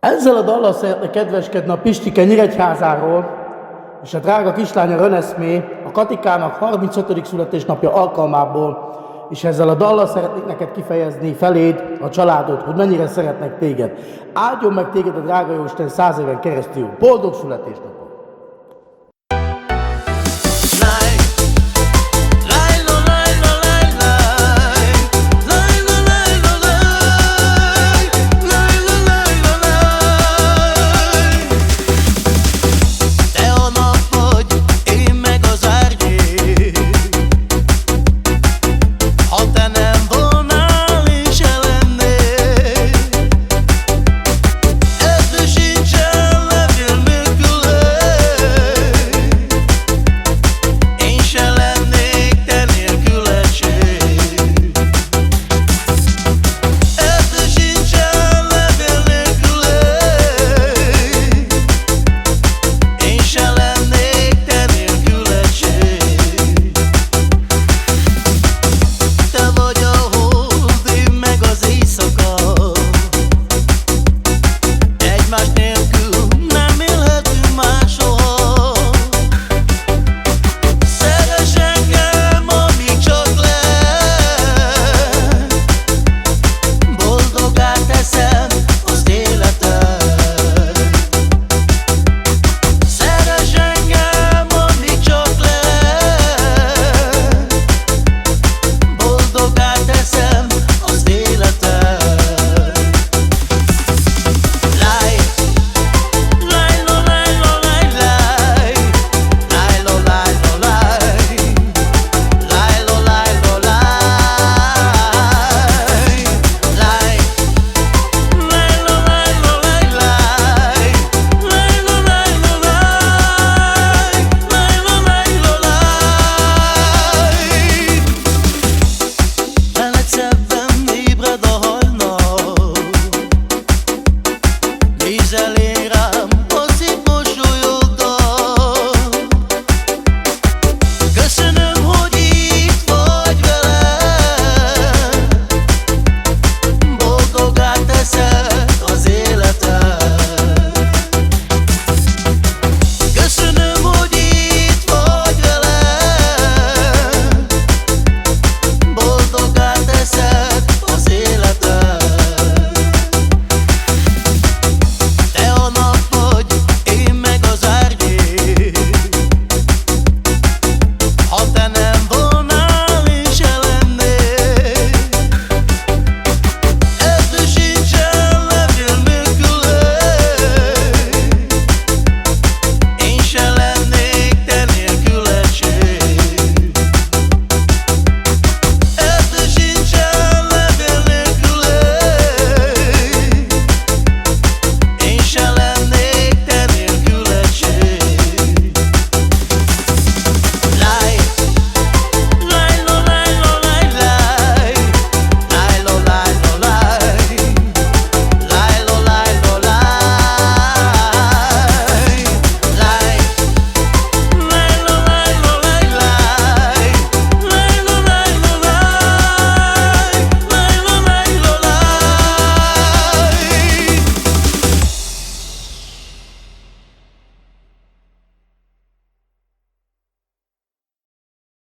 Ezzel a dallal szeretne kedveskedni a Pistike Nyíregyházáról, és a drága kislánya Röneszmé a Katikának 35. születésnapja alkalmából, és ezzel a dallal szeretnék neked kifejezni feléd, a családod, hogy mennyire szeretnek téged. Áldjon meg téged a drága Jóisten 100 éven keresztül. Boldog születésnapot!